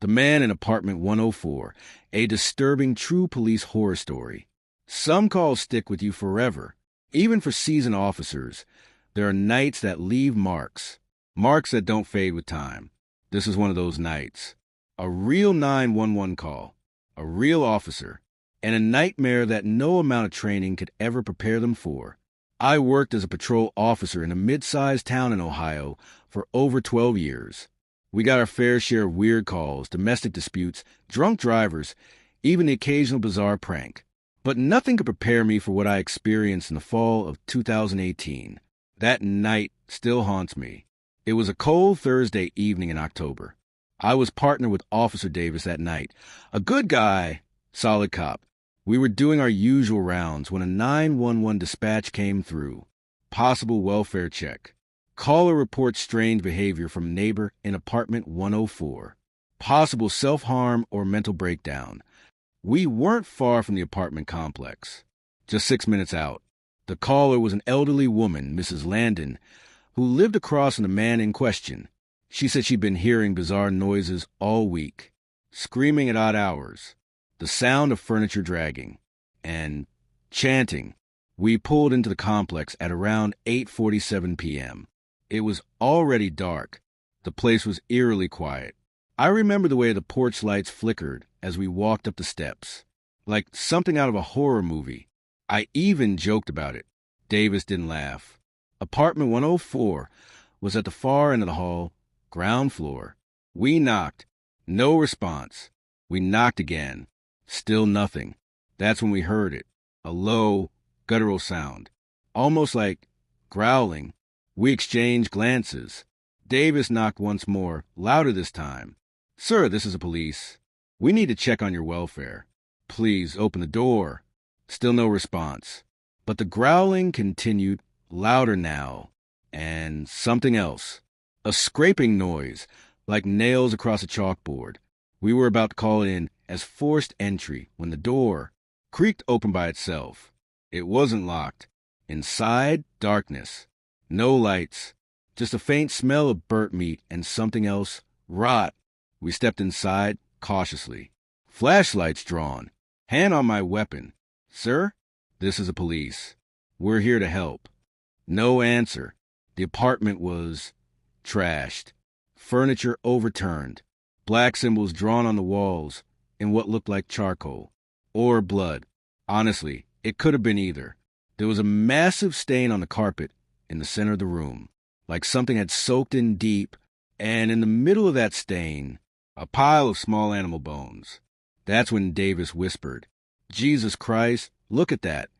The Man in Apartment 104, a disturbing true police horror story. Some calls stick with you forever. Even for seasoned officers, there are nights that leave marks. Marks that don't fade with time. This is one of those nights. A real 911 call. A real officer. And a nightmare that no amount of training could ever prepare them for. I worked as a patrol officer in a mid-sized town in Ohio for over 12 years. We got our fair share of weird calls, domestic disputes, drunk drivers, even the occasional bizarre prank. But nothing could prepare me for what I experienced in the fall of 2018. That night still haunts me. It was a cold Thursday evening in October. I was partnered with Officer Davis that night. A good guy, solid cop. We were doing our usual rounds when a 911 dispatch came through. Possible welfare check. Caller reports strange behavior from neighbor in apartment 104. Possible self-harm or mental breakdown. We weren't far from the apartment complex. Just 6 minutes out. The caller was an elderly woman, Mrs. Landon, who lived across from the man in question. She said she'd been hearing bizarre noises all week. Screaming at odd hours. The sound of furniture dragging. And chanting. We pulled into the complex at around 8:47 p.m. It was already dark. The place was eerily quiet. I remember the way the porch lights flickered as we walked up the steps, like something out of a horror movie. I even joked about it. Davis didn't laugh. Apartment 104 was at the far end of the hall, ground floor. We knocked. No response. We knocked again. Still nothing. That's when we heard it. A low, guttural sound. Almost like growling. We exchanged glances. Davis knocked once more, louder this time. "Sir, this is the police. We need to check on your welfare. Please open the door." Still no response. But the growling continued, louder now. And something else. A scraping noise, like nails across a chalkboard. We were about to call it in as forced entry when the door creaked open by itself. It wasn't locked. Inside, darkness. No lights, just a faint smell of burnt meat and something else, rot. We stepped inside, cautiously. Flashlights drawn. Hand on my weapon. "Sir, this is the police. We're here to help." No answer. The apartment was trashed. Furniture overturned. Black symbols drawn on the walls in what looked like charcoal. Or blood. Honestly, it could have been either. There was a massive stain on the carpet in the center of the room, like something had soaked in deep, and in the middle of that stain, a pile of small animal bones. That's when Davis whispered, "Jesus Christ, look at that."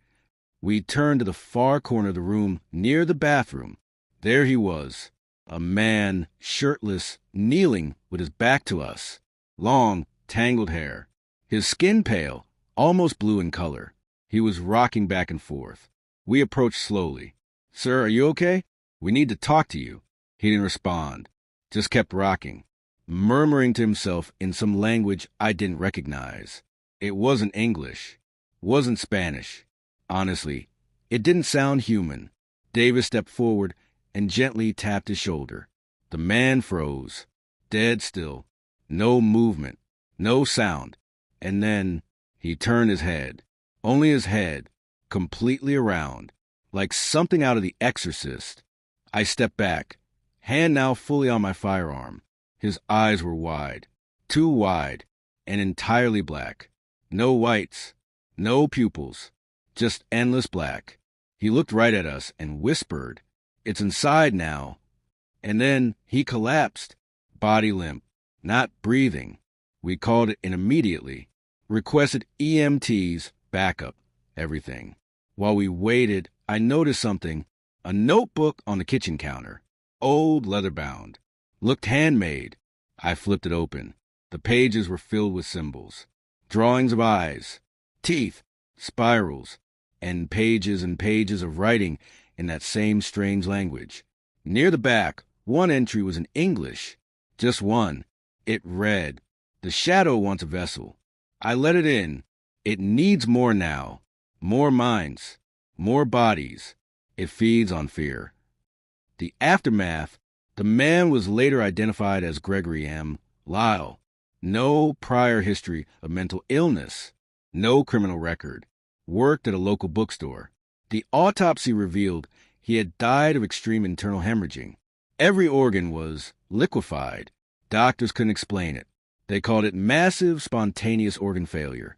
We turned to the far corner of the room, near the bathroom. There he was, a man, shirtless, kneeling with his back to us. Long, tangled hair. His skin pale, almost blue in color. He was rocking back and forth. We approached slowly. "Sir, are you okay? We need to talk to you." He didn't respond, just kept rocking, murmuring to himself in some language I didn't recognize. It wasn't English, wasn't Spanish. Honestly, it didn't sound human. Davis stepped forward and gently tapped his shoulder. The man froze, dead still, no movement, no sound. And then he turned his head, only his head, completely around. Like something out of The Exorcist. I stepped back, hand now fully on my firearm. His eyes were wide, too wide, and entirely black. No whites, no pupils, just endless black. He looked right at us and whispered, "It's inside now." And then he collapsed, body limp, not breathing. We called it in immediately, requested EMTs, backup, everything. While we waited, I noticed something, a notebook on the kitchen counter, old leather-bound, looked handmade. I flipped it open. The pages were filled with symbols, drawings of eyes, teeth, spirals, and pages of writing in that same strange language. Near the back, one entry was in English, just one. It read, "The shadow wants a vessel. I let it in. It needs more now, more minds. More bodies. It feeds on fear." The aftermath, the man was later identified as Gregory M. Lyle. No prior history of mental illness. No criminal record. Worked at a local bookstore. The autopsy revealed he had died of extreme internal hemorrhaging. Every organ was liquefied. Doctors couldn't explain it. They called it massive spontaneous organ failure.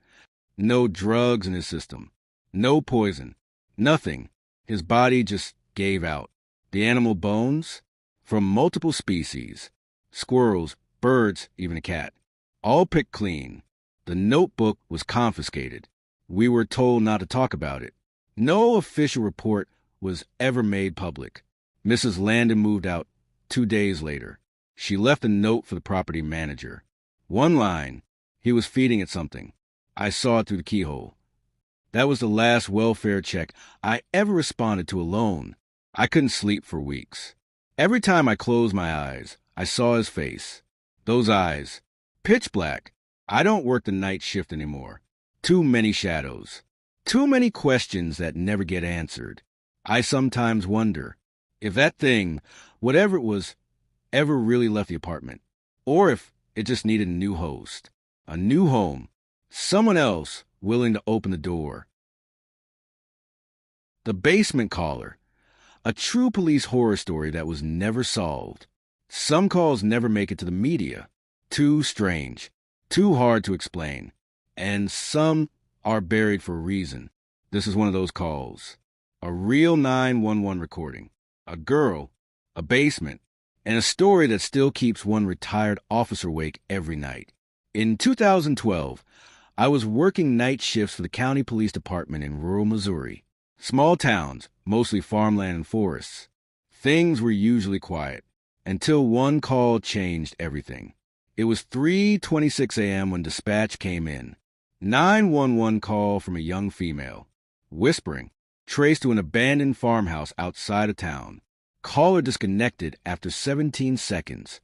No drugs in his system. No poison. Nothing. His body just gave out. The animal bones? From multiple species. Squirrels, birds, even a cat. All picked clean. The notebook was confiscated. We were told not to talk about it. No official report was ever made public. Mrs. Landon moved out 2 days later. She left a note for the property manager. One line. He was feeding it something. I saw it through the keyhole. That was the last welfare check I ever responded to alone. I couldn't sleep for weeks. Every time I closed my eyes, I saw his face. Those eyes. Pitch black. I don't work the night shift anymore. Too many shadows. Too many questions that never get answered. I sometimes wonder if that thing, whatever it was, ever really left the apartment. Or if it just needed a new host. A new home. Someone else willing to open the door. The Basement Caller. A true police horror story that was never solved. Some calls never make it to the media. Too strange. Too hard to explain. And some are buried for a reason. This is one of those calls. A real 911 recording. A girl. A basement. And a story that still keeps one retired officer awake every night. In 2012, I was working night shifts for the county police department in rural Missouri. Small towns, mostly farmland and forests. Things were usually quiet, until one call changed everything. It was 3:26 a.m. when dispatch came in. 911 call from a young female. Whispering, traced to an abandoned farmhouse outside of town. Caller disconnected after 17 seconds.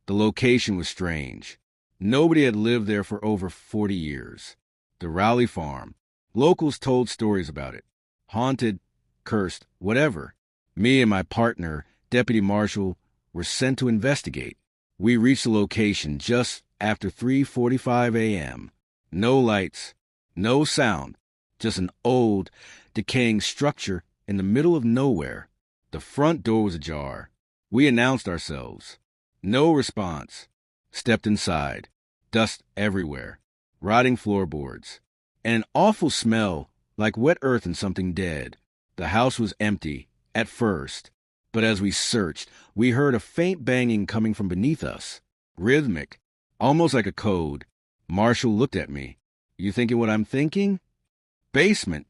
The location was strange. Nobody had lived there for over 40 years. The Rowley Farm. Locals told stories about it. Haunted, cursed, whatever. Me and my partner, Deputy Marshall, were sent to investigate. We reached the location just after 3:45 a.m. No lights, no sound, just an old, decaying structure in the middle of nowhere. The front door was ajar. We announced ourselves. No response. Stepped inside. Dust everywhere. Rotting floorboards. And an awful smell, like wet earth and something dead. The house was empty, at first. But as we searched, we heard a faint banging coming from beneath us. Rhythmic. Almost like a code. Marshall looked at me. You thinking what I'm thinking? Basement,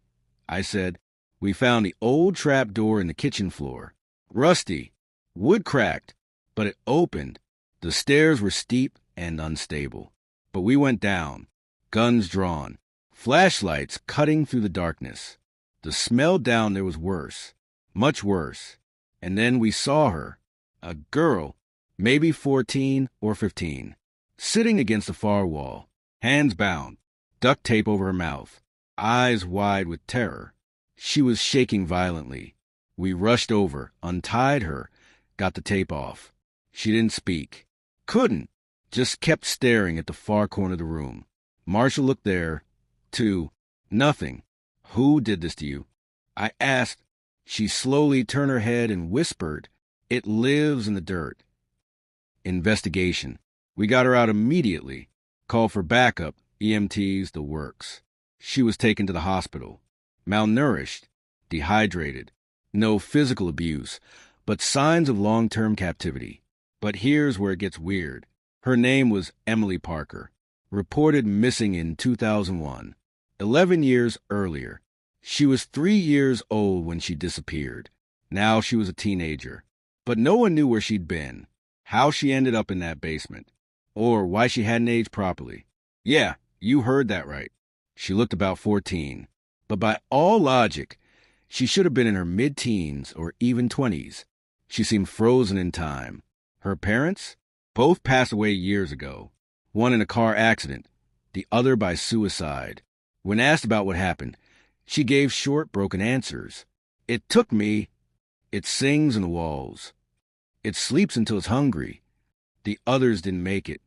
I said. We found the old trap door in the kitchen floor. Rusty. Wood cracked. But it opened. The stairs were steep and unstable. But we went down. Guns drawn. Flashlights cutting through the darkness. The smell down there was worse. Much worse. And then we saw her. A girl. Maybe 14 or 15. Sitting against the far wall. Hands bound. Duct tape over her mouth. Eyes wide with terror. She was shaking violently. We rushed over, untied her, got the tape off. She didn't speak. Couldn't. Just kept staring at the far corner of the room. Marshall looked there, too. Nothing. Who did this to you? I asked. She slowly turned her head and whispered, It lives in the dirt. Investigation. We got her out immediately. Called for backup, EMTs, the works. She was taken to the hospital. Malnourished, dehydrated. No physical abuse, but signs of long-term captivity. But here's where it gets weird. Her name was Emily Parker. Reported missing in 2001. 11 years earlier. She was 3 years old when she disappeared. Now she was a teenager. But no one knew where she'd been, how she ended up in that basement, or why she hadn't aged properly. Yeah, you heard that right. She looked about 14. But by all logic, she should have been in her mid-teens or even 20s. She seemed frozen in time. Her parents? Both passed away years ago. One in a car accident, the other by suicide. When asked about what happened, she gave short, broken answers. It took me. It sings in the walls. It sleeps until it's hungry. The others didn't make it.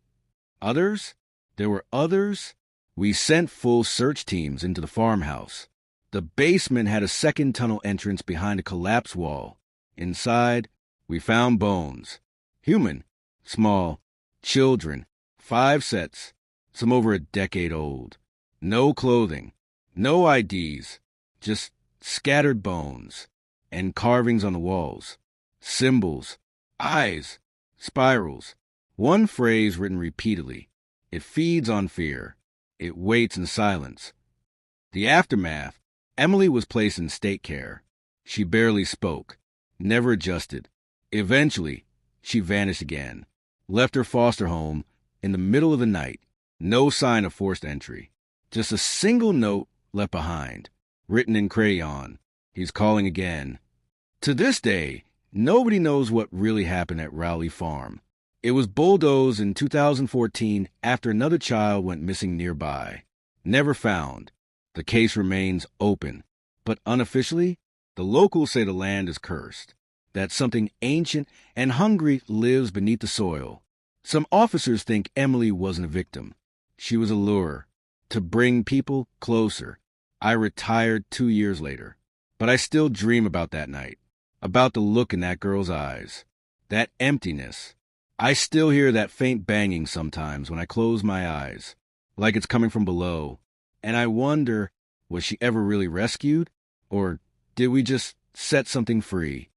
Others? There were others. We sent full search teams into the farmhouse. The basement had a second tunnel entrance behind a collapsed wall. Inside, we found bones. Human, small, children, 5 sets, some over a decade old. No clothing, no IDs, just scattered bones and carvings on the walls. Symbols, eyes, spirals. One phrase written repeatedly. It feeds on fear. It waits in silence. The aftermath. Emily was placed in state care. She barely spoke, never adjusted. Eventually, she vanished again, left her foster home in the middle of the night. No sign of forced entry. Just a single note left behind, written in crayon. He's calling again. To this day, nobody knows what really happened at Rowley Farm. It was bulldozed in 2014 after another child went missing nearby. Never found. The case remains open, but unofficially, the locals say the land is cursed, that something ancient and hungry lives beneath the soil. Some officers think Emily wasn't a victim. She was a lure, to bring people closer. I retired 2 years later, but I still dream about that night, about the look in that girl's eyes, that emptiness. I still hear that faint banging sometimes when I close my eyes, like it's coming from below. And I wonder, was she ever really rescued? Or did we just set something free?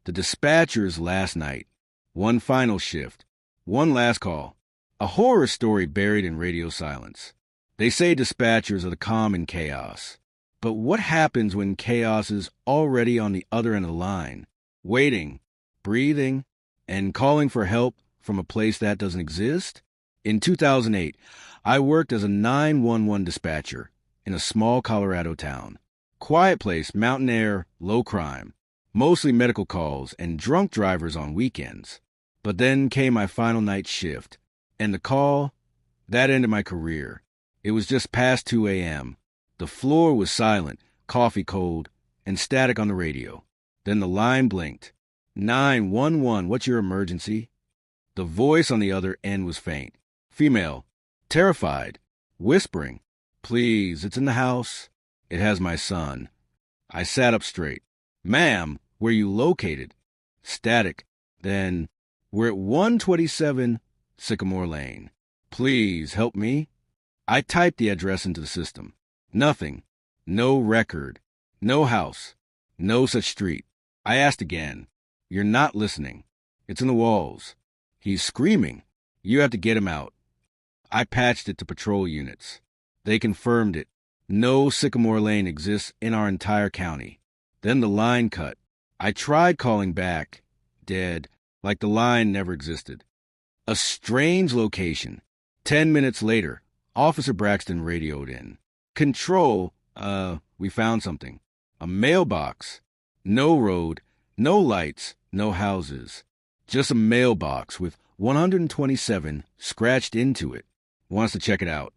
The dispatchers last night. One final shift. One last call. A horror story buried in radio silence. They say dispatchers are the calm in chaos. But what happens when chaos is already on the other end of the line, waiting, breathing, and calling for help from a place that doesn't exist? In 2008, I worked as a 911 dispatcher in a small Colorado town. Quiet place, mountain air, low crime. Mostly medical calls and drunk drivers on weekends. But then came my final night shift, and the call, that ended my career. It was just past 2 a.m. The floor was silent, coffee cold, and static on the radio. Then the line blinked. 911, what's your emergency? The voice on the other end was faint. Female, terrified, whispering, please, it's in the house. It has my son. I sat up straight. Ma'am, where you located? Static. Then, we're at 127 Sycamore Lane. Please help me. I typed the address into the system. Nothing. No record. No house. No such street. I asked again. You're not listening. It's in the walls. He's screaming. You have to get him out. I patched it to patrol units. They confirmed it. No Sycamore Lane exists in our entire county. Then the line cut. I tried calling back. Dead. Like the line never existed. A strange location. 10 minutes later, Officer Braxton radioed in. Control, we found something. A mailbox. No road, no lights, no houses. Just a mailbox with 127 scratched into it. Wants to check it out.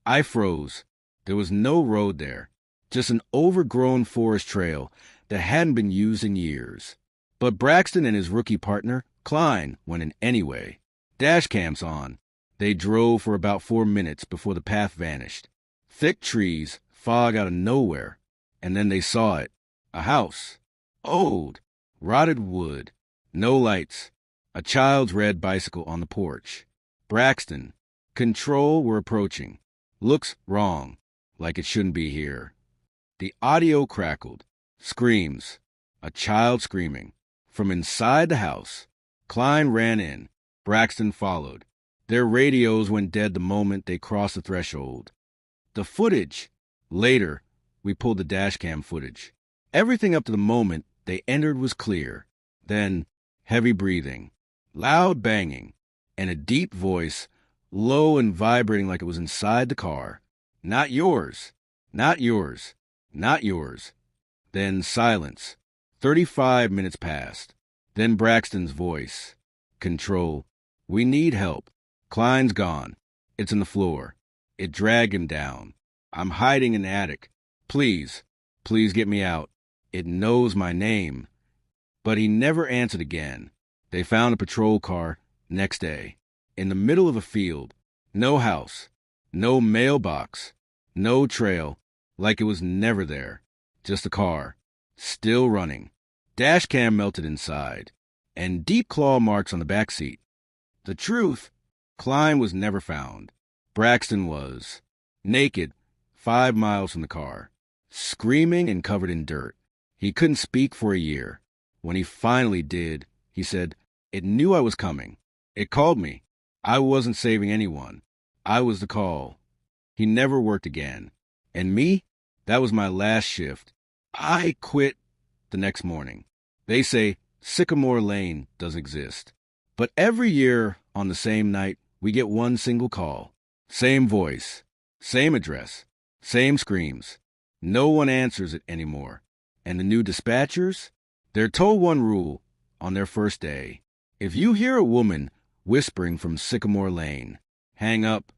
I froze. There was no road there. Just an overgrown forest trail that hadn't been used in years. But Braxton and his rookie partner, Klein, went in anyway. Dash cams on. They drove for about 4 minutes before the path vanished. Thick trees, fog out of nowhere. And then they saw it. A house. Old. Rotted wood. No lights. A child's red bicycle on the porch. Braxton. Control, we're approaching. Looks wrong. Like it shouldn't be here. The audio crackled. Screams. A child screaming. From inside the house. Klein ran in. Braxton followed. Their radios went dead the moment they crossed the threshold. The footage. Later, we pulled the dashcam footage. Everything up to the moment they entered was clear. Then, heavy breathing, loud banging, and a deep voice, low and vibrating like it was inside the car. Not yours. Not yours. Not yours. Then silence. 35 minutes passed. Then Braxton's voice. Control. We need help. Klein's gone. It's in the floor. It dragged him down. I'm hiding in the attic. Please, please get me out. It knows my name. But he never answered again. They found a patrol car next day. in the middle of a field. No house, no mailbox, no trail, like it was never there. Just a car, still running. Dash cam melted inside, and deep claw marks on the back seat. The truth, Klein was never found. Braxton was. Naked, 5 miles from the car. Screaming and covered in dirt. He couldn't speak for a year. When he finally did, he said, "It knew I was coming. It called me. I wasn't saving anyone. I was the call." He never worked again. And me? That was my last shift. I quit the next morning. They say Sycamore Lane does exist. But every year, on the same night, we get one single call. Same voice, same address, same screams. No one answers it anymore. And the new dispatchers? They're told one rule on their first day. If you hear a woman whispering from Sycamore Lane, hang up